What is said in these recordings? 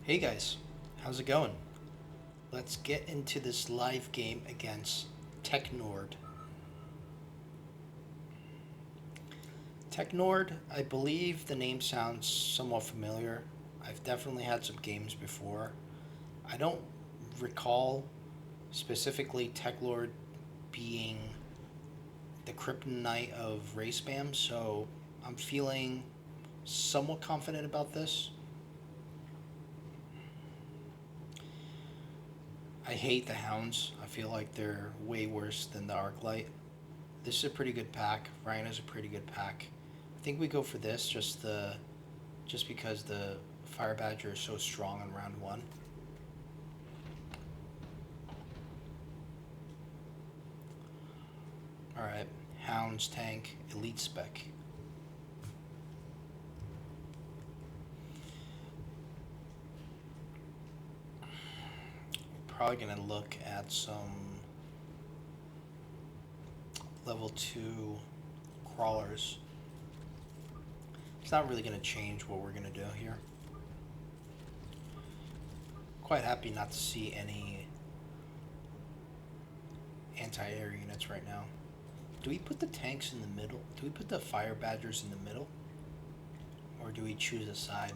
Hey guys, how's it going? Let's get into this live game against TechNord. TechNord, I believe the name sounds somewhat familiar. I've definitely had some games before. I don't recall specifically TechLord being the kryptonite of race spam, so I'm feeling somewhat confident about this. I hate the Hounds. I feel like they're way worse than the Arclight. This is a pretty good pack. Rhino's a pretty good pack. I think we go for this just because the Fire Badger is so strong in round one. Alright, Hounds tank, elite spec. Probably gonna look at some level 2 crawlers. It's not really gonna change what we're gonna do here. Quite happy not to see any anti-air units right now. Do we put the tanks in the middle? Do we put the Fire Badgers in the middle? Or do we choose a side?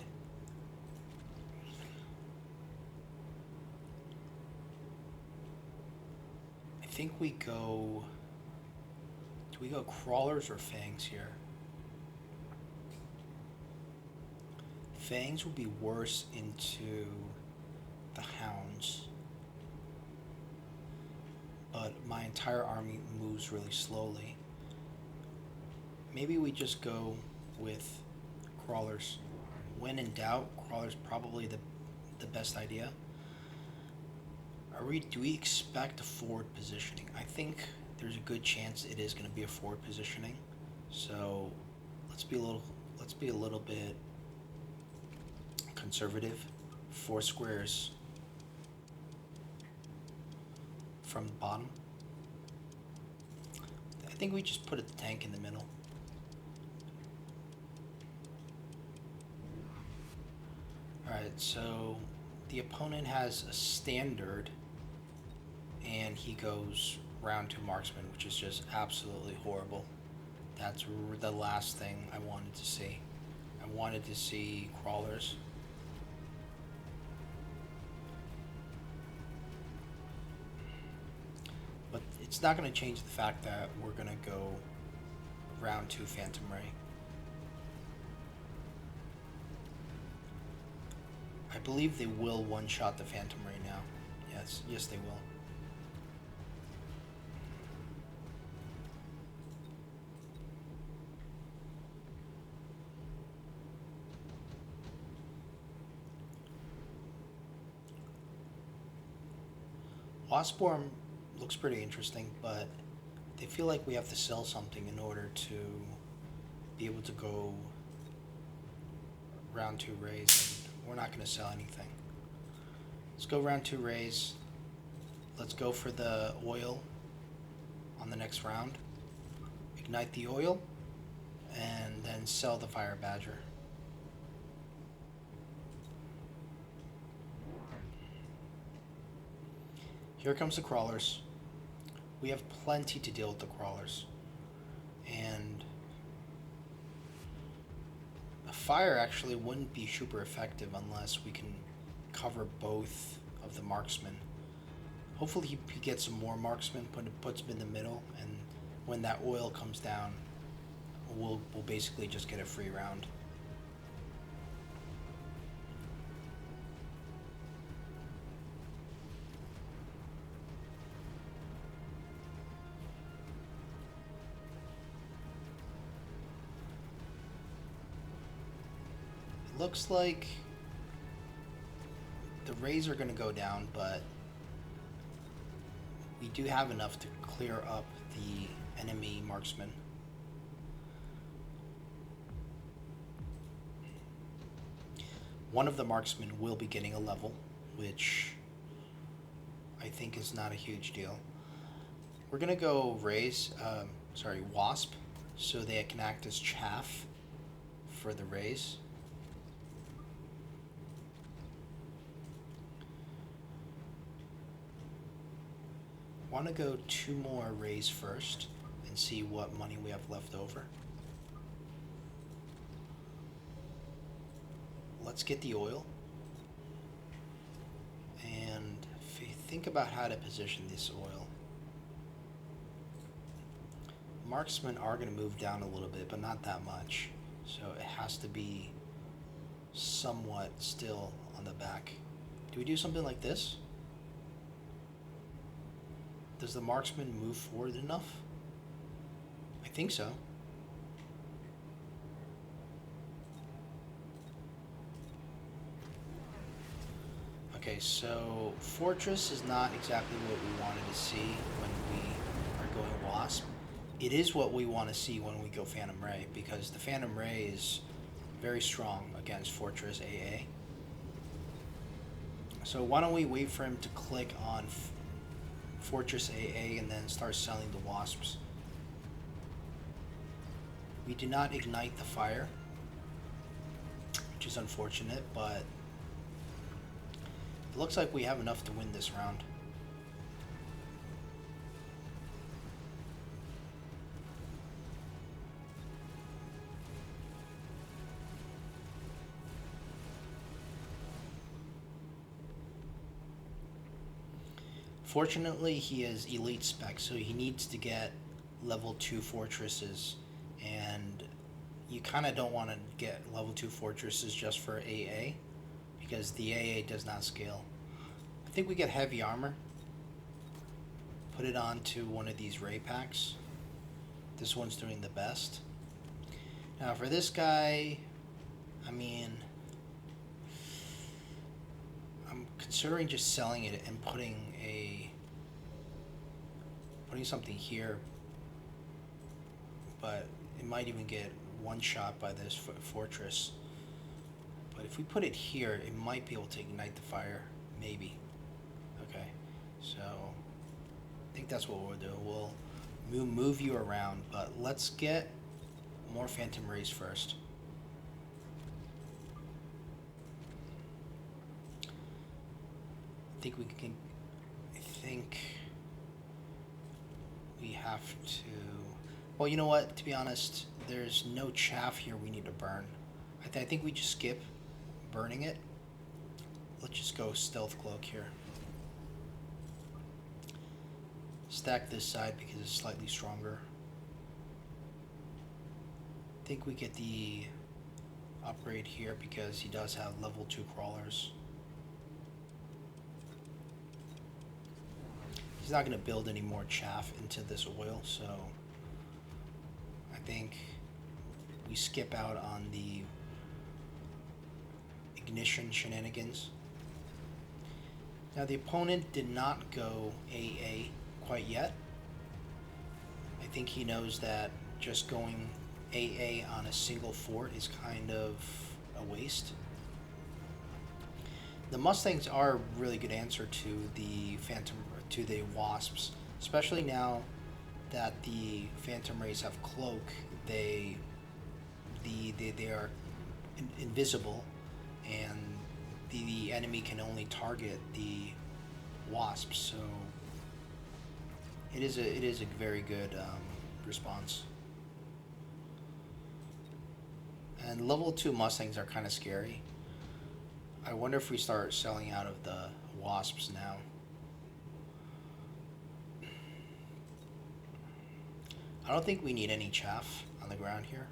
I think we go... Do we go crawlers or fangs here? Fangs will be worse into the Hounds. But my entire army moves really slowly. Maybe we just go with crawlers. When in doubt, crawlers probably the best idea. Do we expect a forward positioning? I think there's a good chance it is going to be a forward positioning. So let's be a little bit conservative. 4 squares from the bottom. I think we just put a tank in the middle. Alright, so the opponent has a standard and he goes round 2 marksman, which is just absolutely horrible. That's the last thing I wanted to see. I wanted to see crawlers. But it's not going to change the fact that we're going to go round 2 Phantom Ray. I believe they will one-shot the Phantom Ray now. Yes they will. Waspworm looks pretty interesting, but they feel like we have to sell something in order to be able to go round 2 rays. And we're not going to sell anything. Let's go round 2 rays. Let's go for the oil on the next round. Ignite the oil, and then sell the Fire Badger. Here comes the crawlers. We have plenty to deal with the crawlers. And a fire actually wouldn't be super effective unless we can cover both of the marksmen. Hopefully he gets some more marksmen, puts him in the middle, and when that oil comes down, we'll basically just get a free round. Looks like the rays are going to go down, but we do have enough to clear up the enemy marksman. One of the marksmen will be getting a level, which I think is not a huge deal. We're going to go wasp, so they can act as chaff for the rays. want to go 2 more rays first and see what money we have left over. Let's get the oil. And if you think about how to position this oil, marksmen are going to move down a little bit, but not that much. So it has to be somewhat still on the back. Do we do something like this? Does the marksman move forward enough? I think so. Okay, so Fortress is not exactly what we wanted to see when we are going Wasp. It is what we want to see when we go Phantom Ray, because the Phantom Ray is very strong against Fortress AA. So why don't we wait for him to click on Fortress AA and then start selling the Wasps. We do not ignite the fire, which is unfortunate, but it looks like we have enough to win this round. Fortunately, he is elite spec, so he needs to get level 2 fortresses, and you kind of don't want to get level 2 fortresses just for AA, because the AA does not scale. I think we get heavy armor, put it onto one of these ray packs. This one's doing the best. Now for this guy, I mean, I'm considering just selling it and putting something here, but it might even get one shot by this fortress. But if we put it here, it might be able to ignite the fire, maybe. Okay, so I think that's what we'll do. We'll move you around, but let's get more Phantom Rays first. I think we have to, well, you know what, to be honest, there's no chaff here we need to burn. I think we just skip burning it. Let's just go stealth cloak here. Stack this side because it's slightly stronger. I think we get the upgrade here because he does have level 2 crawlers. He's not going to build any more chaff into this oil, so I think we skip out on the ignition shenanigans. Now the opponent did not go AA quite yet. I think he knows that just going AA on a single fort is kind of a waste. The Mustangs are a really good answer to the Wasps, especially now that the Phantom Rays have cloak. They are invisible, and the enemy can only target the Wasps. So it is a very good response. And level 2 Mustangs are kind of scary. I wonder if we start selling out of the Wasps now. I don't think we need any chaff on the ground here.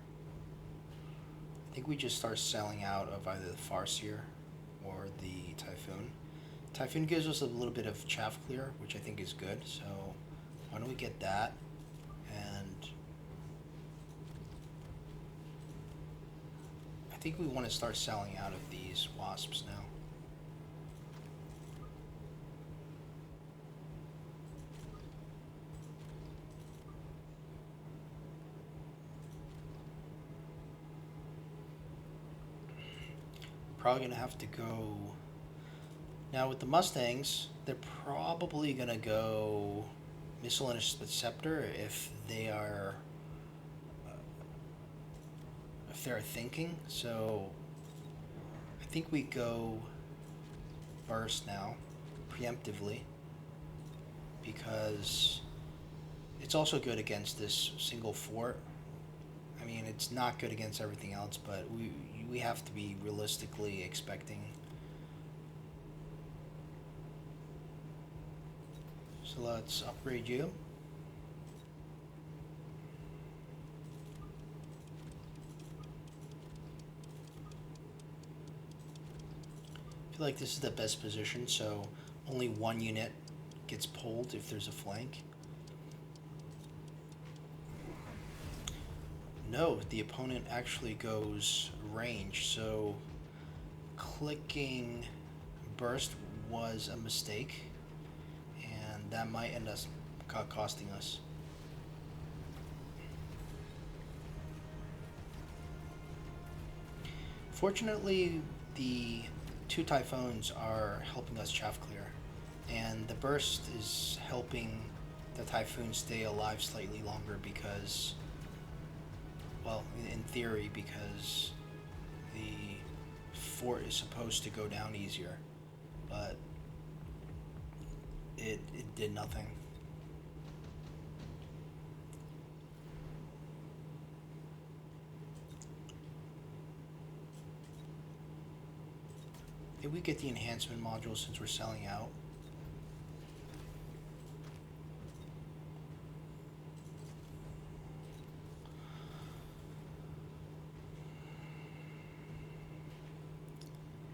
I think we just start selling out of either the Farseer or the Typhoon. Typhoon gives us a little bit of chaff clear, which I think is good, so why don't we get that? And I think we want to start selling out of these Wasps now. Probably gonna have to go now with the Mustangs. They're probably gonna go Missile Interceptor if they're thinking. So I think we go burst now, preemptively. because it's also good against this single fort. I mean, it's not good against everything else, but we have to be realistically expecting. So let's upgrade you. I feel like this is the best position, so only one unit gets pulled if there's a flank. No, the opponent actually goes range, so clicking burst was a mistake, and that might end up costing us. Fortunately, the two typhoons are helping us chaff clear, and the burst is helping the typhoon stay alive slightly longer because, well, in theory, because the fort is supposed to go down easier, but it did nothing. Did we get the enhancement module since we're selling out?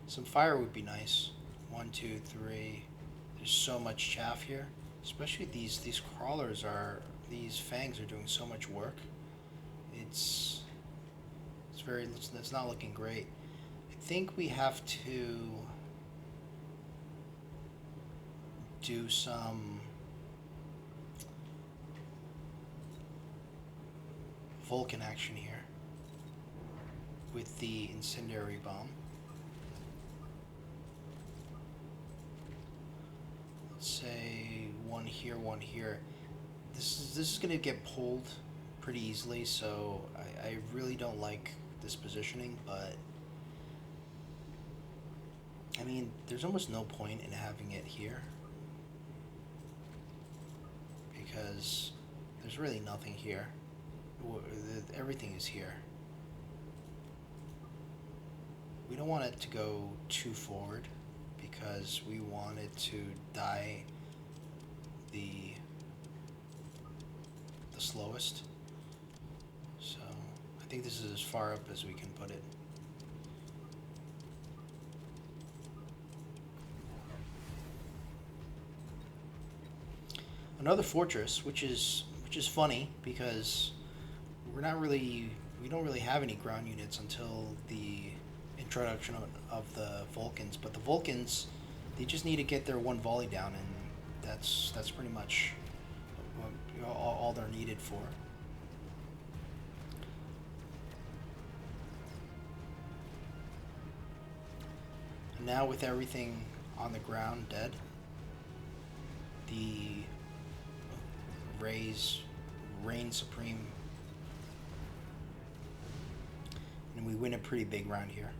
Some fire would be nice. 1, 2, 3. There's so much chaff here. Especially these crawlers are, these fangs are doing so much work. It's not looking great. I think we have to do some Vulcan action here with the incendiary bomb. Let's say one here, one here. This is going to get pulled pretty easily, so I really don't like this positioning, but I mean, there's almost no point in having it here because there's really nothing here. Everything is here. We don't want it to go too forward because we want it to die the slowest. So I think this is as far up as we can put it. Another fortress, which is funny because we don't really have any ground units until the introduction of the Vulcans. But the Vulcans, they just need to get their one volley down, and that's pretty much all they're needed for. And now with everything on the ground dead, the Rays reign supreme, and we win a pretty big round here.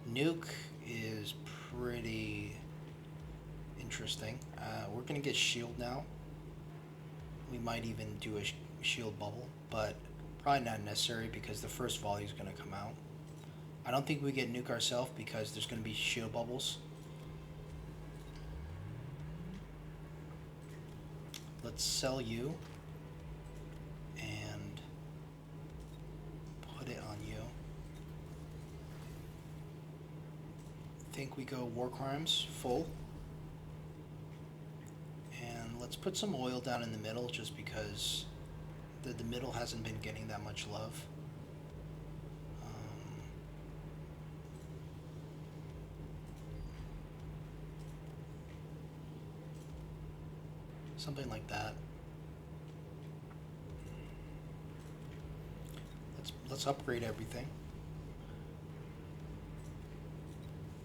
Nuke is pretty interesting. We're gonna get shield now. We might even do a shield bubble, but probably not necessary because the first volley is gonna come out. I don't think we get nuke ourselves because there's going to be shield bubbles. Let's sell you and put it on you. I think we go Warcrimes full. And let's put some oil down in the middle just because the middle hasn't been getting that much love. Something like that. Let's upgrade everything,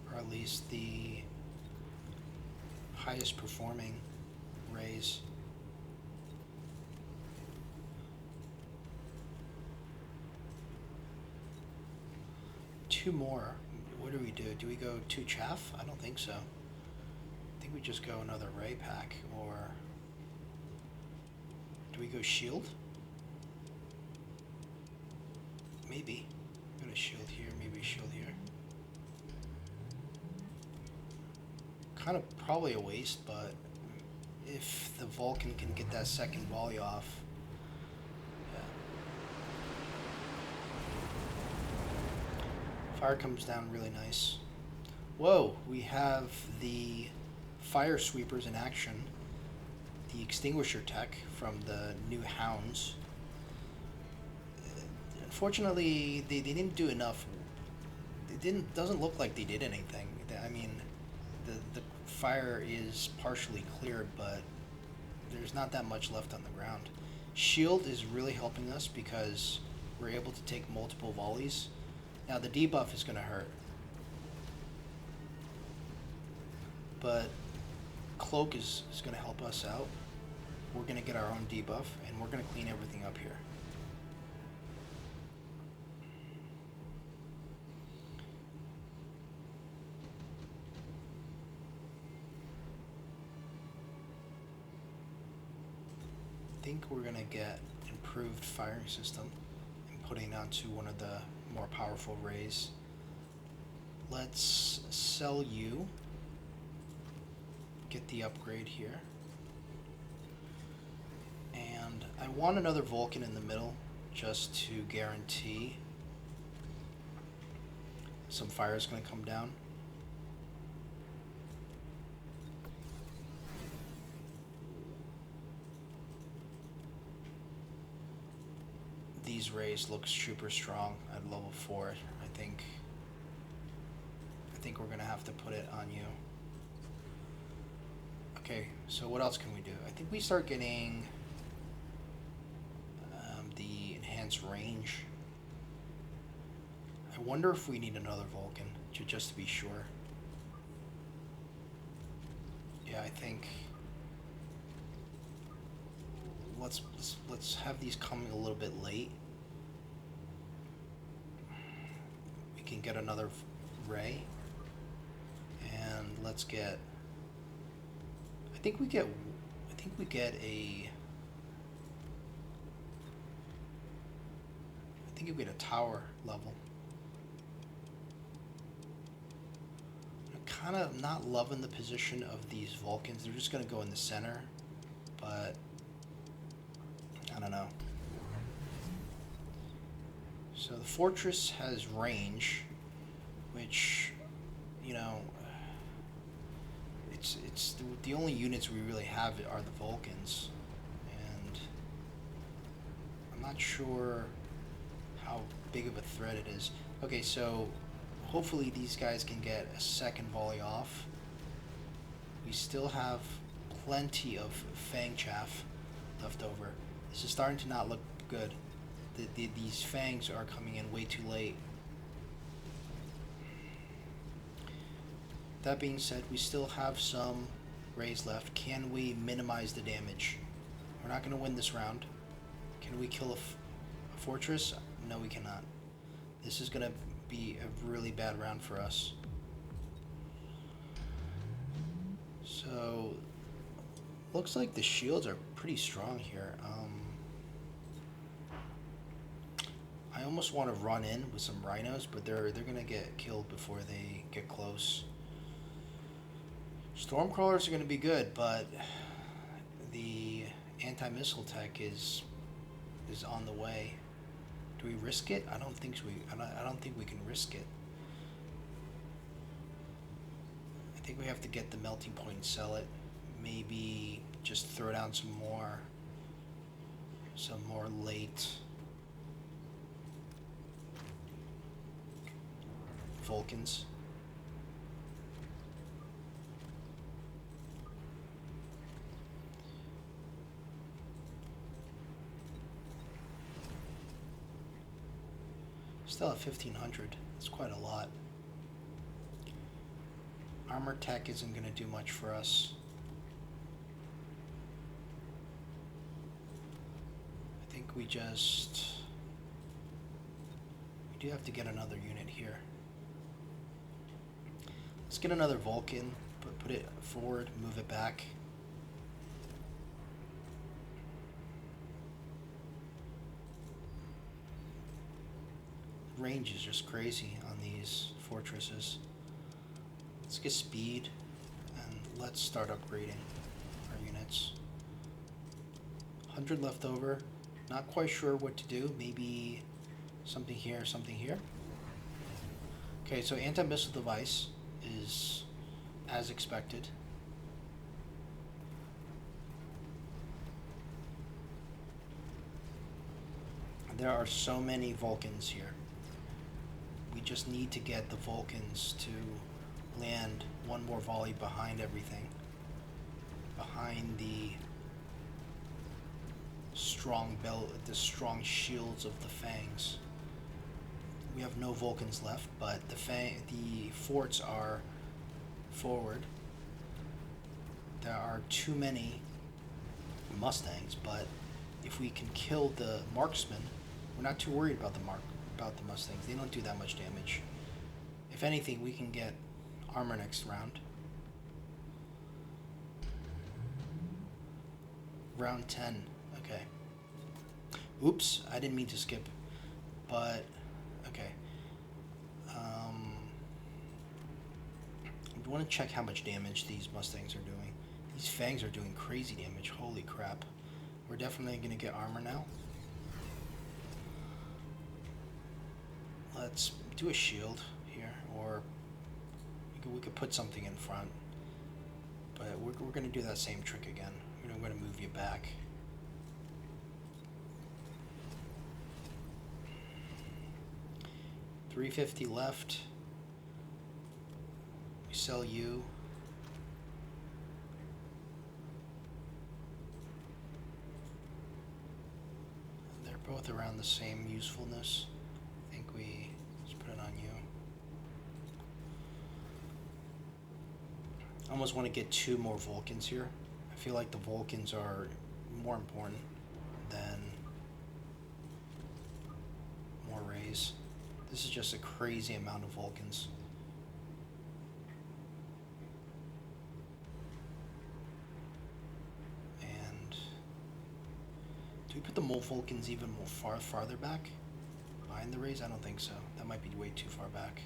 or at least the highest performing rays. 2 more. What do we do? Do we go 2 chaff? I don't think so. I think we just go another ray pack, or do we go shield? Maybe. Go to shield here, maybe shield here. Kind of probably a waste, but if the Vulcan can get that second volley off, yeah. Fire comes down really nice. Whoa, we have the fire sweepers in action. The extinguisher tech from the new Hounds. Unfortunately, they didn't do enough. Doesn't look like they did anything. I mean, the fire is partially cleared, but there's not that much left on the ground. Shield is really helping us because we're able to take multiple volleys. Now the debuff is going to hurt, but Cloak is going to help us out. We're going to get our own debuff, and we're going to clean everything up here. I think we're going to get improved firing system and putting onto one of the more powerful rays. Let's sell you. Get the upgrade here. And I want another Vulcan in the middle just to guarantee some fire is going to come down. These rays look super strong at level 4. I think we're gonna have to put it on you. Okay, so what else can we do? I think we start getting the enhanced range. I wonder if we need another Vulcan just to be sure. Yeah, I think let's have these coming a little bit late. We can get another ray, and let's get. I think we get a. I think we get a tower level. I'm kind of not loving the position of these Vulcans. They're just gonna go in the center, but. I don't know. So the fortress has range, which, you know, it's the only units we really have are the Vulcans, and I'm not sure how big of a threat it is. Okay, so hopefully these guys can get a second volley off. We still have plenty of Fang chaff left over. This is starting to not look good. These fangs are coming in way too late. That being said, we still have some rays left. Can we minimize the damage? We're not going to win this round. Can we kill a fortress? No, we cannot. This is going to be a really bad round for us. So, looks like the shields are pretty strong here. I almost want to run in with some rhinos, but they're gonna get killed before they get close. Stormcrawlers are gonna be good, but the anti-missile tech is on the way. Do we risk it? I don't think we can risk it. I think we have to get the melting point and sell it. Maybe just throw down some more late Vulcans. Still at 1500. That's quite a lot. Armor tech isn't going to do much for us. I think we do have to get another unit here. Let's get another Vulcan, put it forward, move it back. Range is just crazy on these fortresses. Let's get speed, and let's start upgrading our units. 100 left over. Not quite sure what to do. Maybe something here, something here. Okay, so anti-missile device is as expected. There are so many Vulcans here. We just need to get the Vulcans to land one more volley behind everything. Behind the strong shields of the Fangs. We have no Vulcans left, but the forts are forward. There are too many Mustangs, but if we can kill the marksmen, we're not too worried about the Mustangs. They don't do that much damage. If anything, we can get armor next round. Round 10. Okay. Oops, I didn't mean to skip. But, okay. I want to check how much damage these Mustangs are doing. These Fangs are doing crazy damage. Holy crap. We're definitely going to get armor now. Let's do a shield here, or we could put something in front. But we're going to do that same trick again. I'm going to move you back. $350 left. We sell you. They're both around the same usefulness. I think we just put it on you. I almost want to get 2 more Vulcans here. I feel like the Vulcans are more important than more rays. This is just a crazy amount of Vulcans. And do we put the mole Vulcans even more farther back? Behind the rays? I don't think so. That might be way too far back.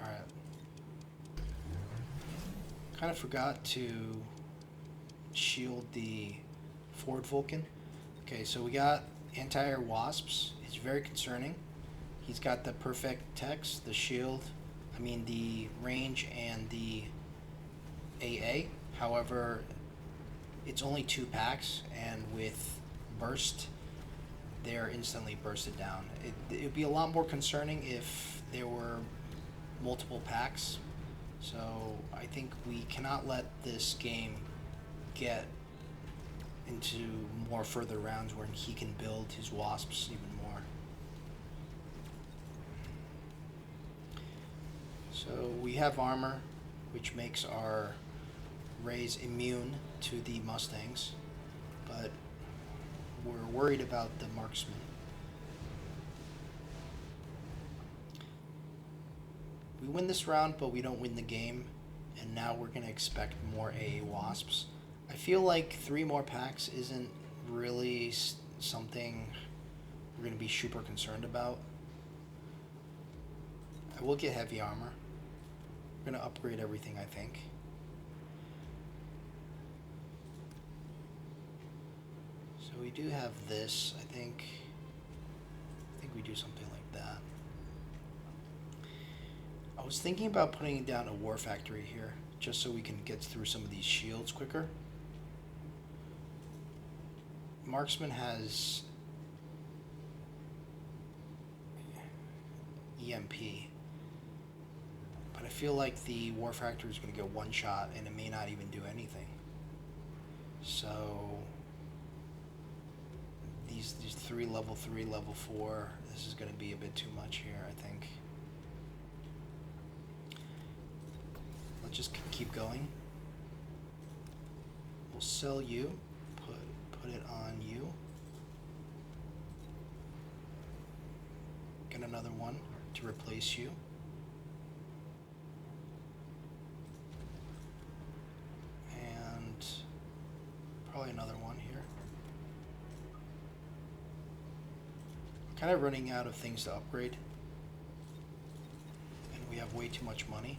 Alright. Kind of forgot to shield the forward Vulcan. Okay, so we got anti-air wasps. It's very concerning. He's got the perfect text, the shield, the range, and the AA. However, it's only 2 packs, and with burst, they're instantly bursted down. It'd be a lot more concerning if there were multiple packs. So I think we cannot let this game get into more further rounds where he can build his wasps even more. So we have armor, which makes our rays immune to the Mustangs, but we're worried about the marksmen. We win this round, but we don't win the game, and now we're going to expect more AA wasps. I feel like 3 more packs isn't really something we're going to be super concerned about. I will get heavy armor. We're going to upgrade everything, I think. So we do have this, I think we do something like that. I was thinking about putting down a war factory here, just so we can get through some of these shields quicker. Marksman has EMP, but I feel like the war factory is going to get one shot and it may not even do anything. So these 3 level 3, level 4, this is going to be a bit too much here, I think. Let's just keep going. We'll sell you, put it on you. Get another one, to replace you. And probably another one here. Kind of running out of things to upgrade. And we have way too much money.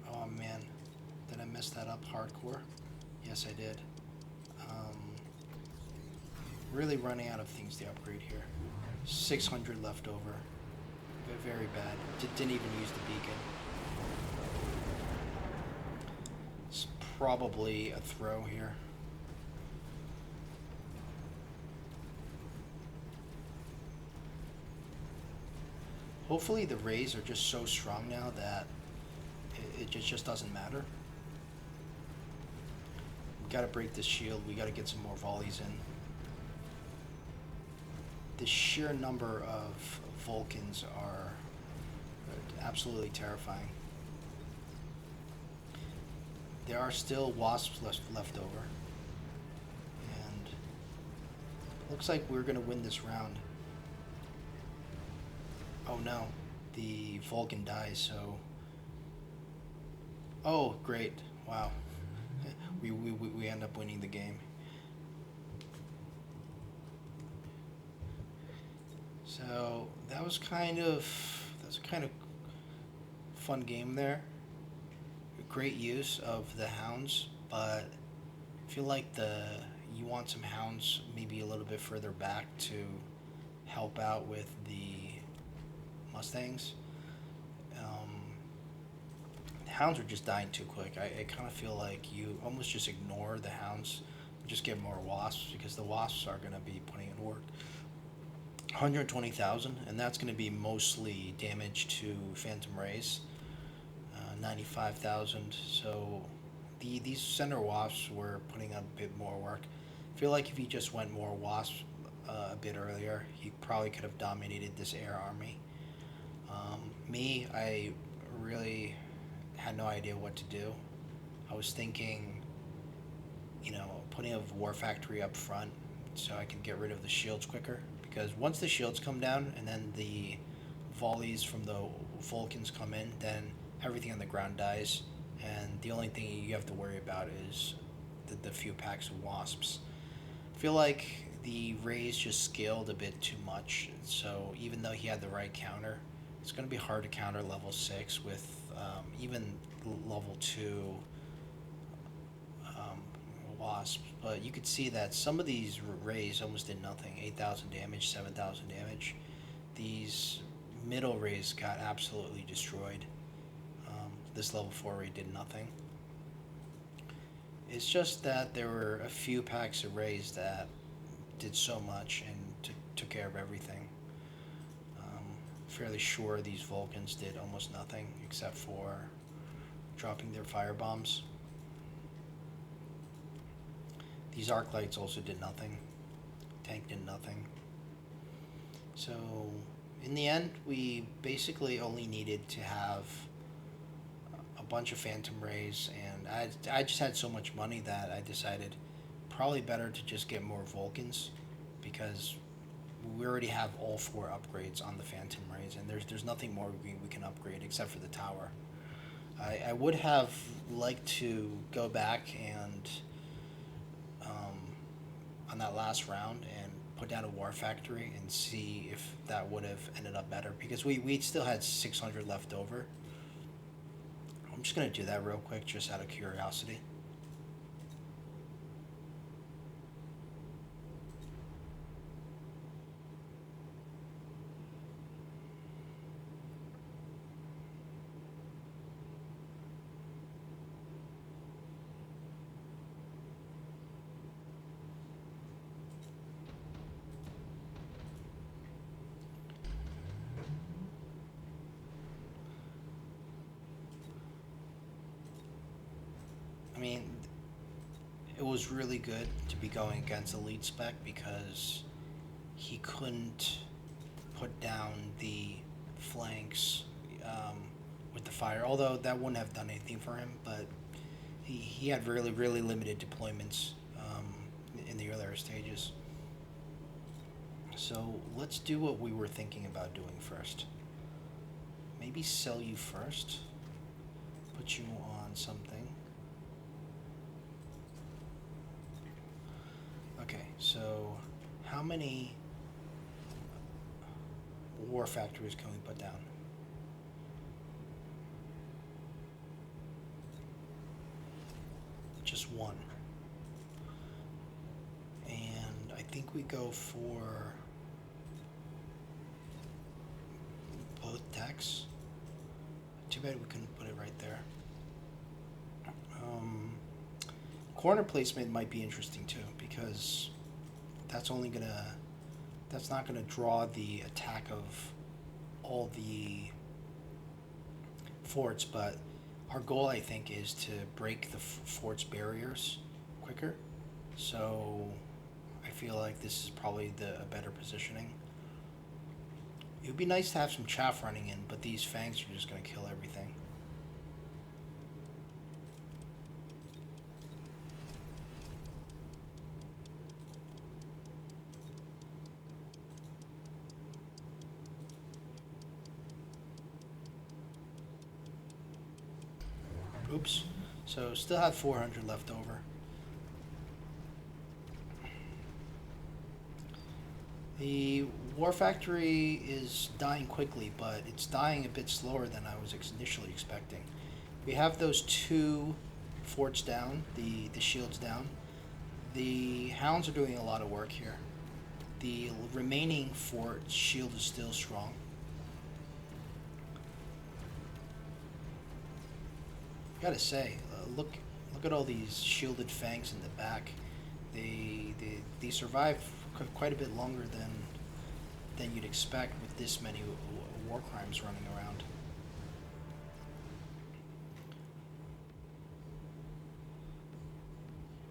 Oh man, did I mess that up hardcore? Yes, I did. Really running out of things to upgrade here. 600 left over. Very bad. Didn't even use the beacon. It's probably a throw here. Hopefully the rays are just so strong now that it just doesn't matter. We gotta break this shield. We gotta get some more volleys in. The sheer number of Vulcans are absolutely terrifying. There are still wasps left over. And looks like we're gonna win this round. Oh no, the Vulcan dies, so... Oh, great. Wow. We end up winning the game. So that was kind of fun game there. Great use of the Hounds, but I feel like you want some Hounds maybe a little bit further back to help out with the Mustangs. The Hounds are just dying too quick. I kind of feel like you almost just ignore the Hounds, just get more Wasps, because the Wasps are going to be putting in work. 120,000, and that's going to be mostly damage to Phantom Rays. 95,000. So these center Wasps were putting up a bit more work. I feel like if he just went more Wasps a bit earlier, he probably could have dominated this air army. I really had no idea what to do. I was thinking, putting a war factory up front so I could get rid of the shields quicker. Because once the shields come down and then the volleys from the Vulcans come in, then everything on the ground dies. And the only thing you have to worry about is the few packs of Wasps. I feel like the Rays just scaled a bit too much. So even though he had the right counter, it's going to be hard to counter level 6 with even level 2 Wasps. But you could see that some of these Rays almost did nothing. 8,000 damage, 7,000 damage. These middle Rays got absolutely destroyed. This level 4 Ray did nothing. It's just that there were a few packs of Rays that did so much and took care of everything. Fairly sure these Vulcans did almost nothing except for dropping their fire bombs. These arc lights also did nothing. Tank did nothing. So in the end, we basically only needed to have a bunch of Phantom Rays, and I just had so much money that I decided probably better to just get more Vulcans, because we already have all 4 upgrades on the Phantom Rays, and there's nothing more we can upgrade except for the tower. I would have liked to go back and on that last round and put down a war factory and see if that would have ended up better, because we still had 600 left over. I'm just going to do that real quick just out of curiosity. I mean, it was really good to be going against Elite Spec because he couldn't put down the flanks with the fire, although that wouldn't have done anything for him, but he had really limited deployments in the earlier stages. So let's do what we were thinking about doing first. Maybe sell you first. Put you on something. Okay, so how many war factories can we put down? Just one. And I think we go for both decks. Too bad we couldn't put it right there. Corner placement might be interesting too, because that's not gonna draw the attack of all the forts, but our goal, I think, is to break the fort's barriers quicker. So I feel like this is probably a better positioning. It would be nice to have some chaff running in, but these fangs are just going to kill everything. Oops. So still have 400 left over. The War Factory is dying quickly, but it's dying a bit slower than I was initially expecting. We have those two forts down, the shields down. The Hounds are doing a lot of work here. The remaining fort shield is still strong. Gotta say, look at all these shielded fangs in the back. They survive quite a bit longer than you'd expect with this many war crimes running around.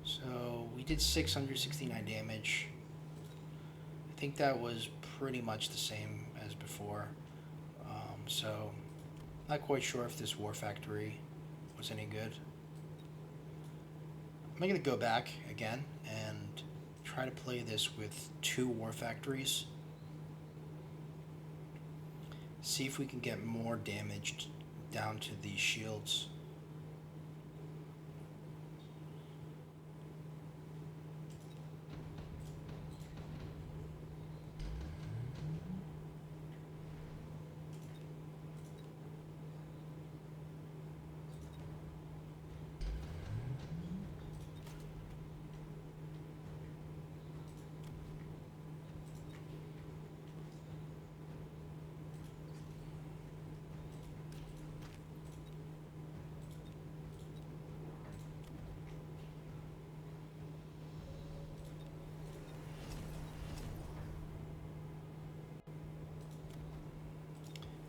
So we did 669 damage. I think that was pretty much the same as before. So not quite sure if this war factory was any good. I'm going to go back again and try to play this with 2 war factories. See if we can get more damage down to these shields.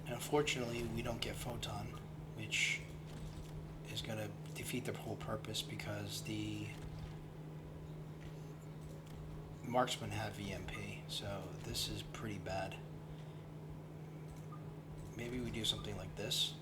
Unfortunately, we don't get Photon, which is going to defeat the whole purpose because the marksmen have EMP, so this is pretty bad. Maybe we do something like this.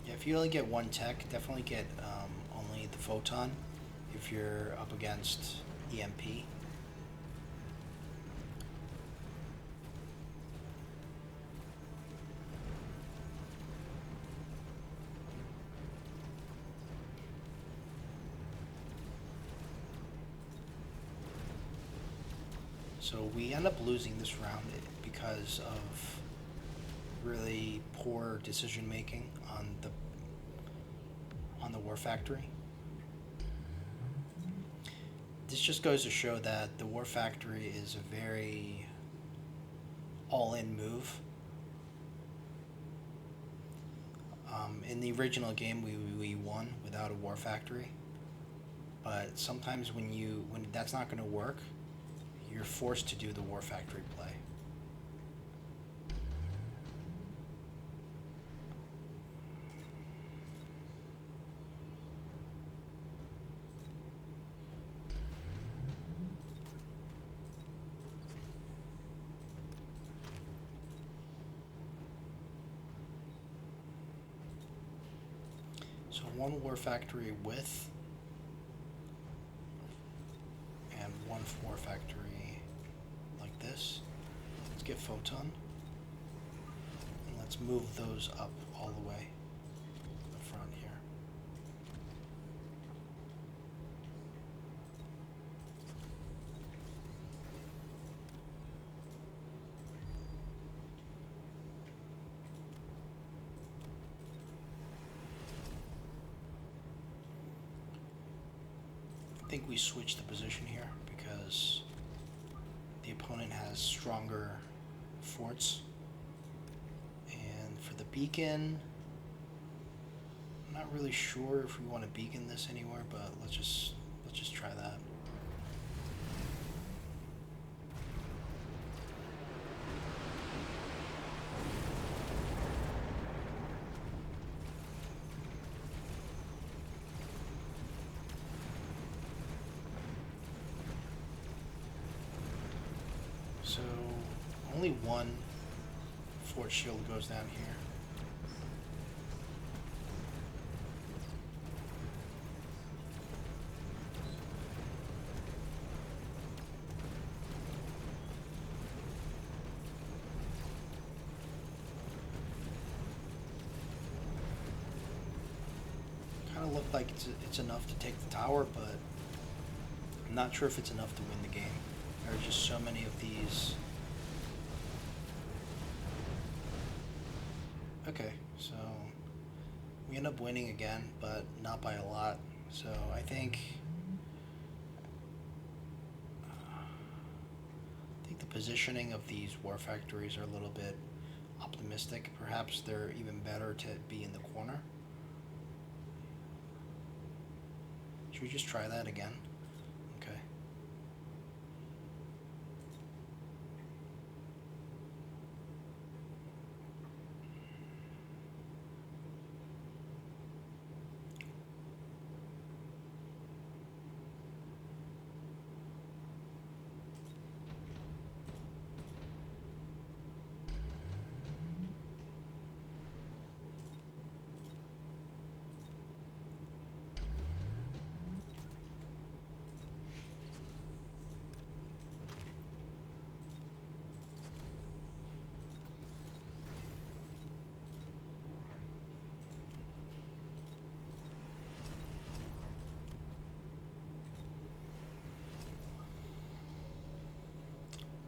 If you only get one tech, definitely get only the Photon if you're up against EMP. So we end up losing this round because of really poor decision making on the war factory. This just goes to show that the war factory is a very all-in move. In the original game, we won without a war factory, But sometimes when that's not going to work, you're forced to do the War Factory play. So one War Factory with and one War Factory like this. Let's get Photon. And let's move those up all the way to the front here. I think we switch the position here because the opponent has stronger forts. And for the beacon, I'm not really sure if we want to beacon this anywhere, but let's just try that. So only one fort shield goes down here. Kind of looked like it's enough to take the tower, but I'm not sure if it's enough to win the game. There are just so many of these. Okay, so we end up winning again, but not by a lot. So I think the positioning of these war factories are a little bit optimistic. Perhaps they're even better to be in the corner. Should we just try that again? Okay.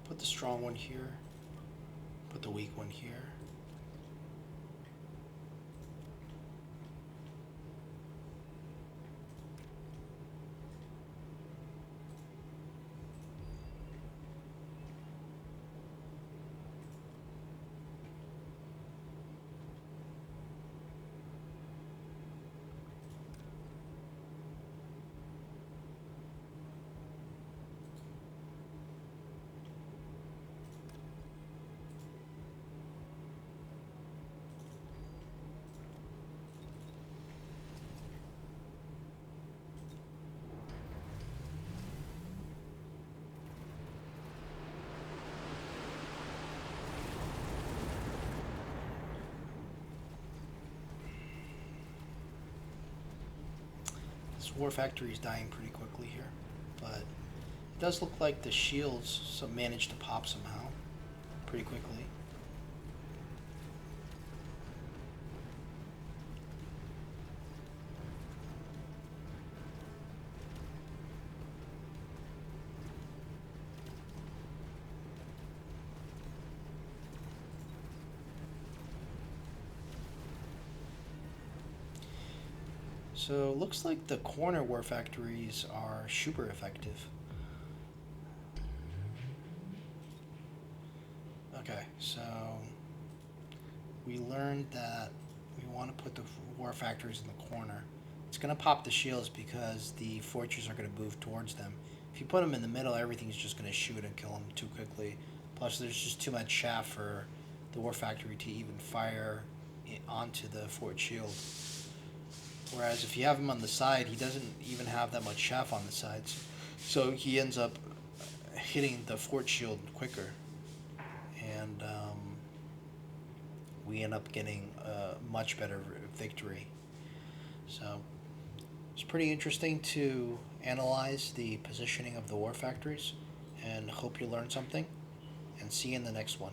Put the strong one here, put the weak one here. This war factory is dying pretty quickly here, but it does look like the shields managed to pop somehow pretty quickly. So it looks like the corner war factories are super effective. Okay, so we learned that we want to put the war factories in the corner It's going to pop the shields because the fortress are going to move towards them. If you put them in the middle, everything's just going to shoot and kill them too quickly. Plus, there's just too much chaff for the War Factory to even fire onto the fort shield. Whereas if you have him on the side, he doesn't even have that much chaff on the sides. So he ends up hitting the fort shield quicker. And we end up getting a much better victory. So it's pretty interesting to analyze the positioning of the war factories, and hope you learned something, and see you in the next one.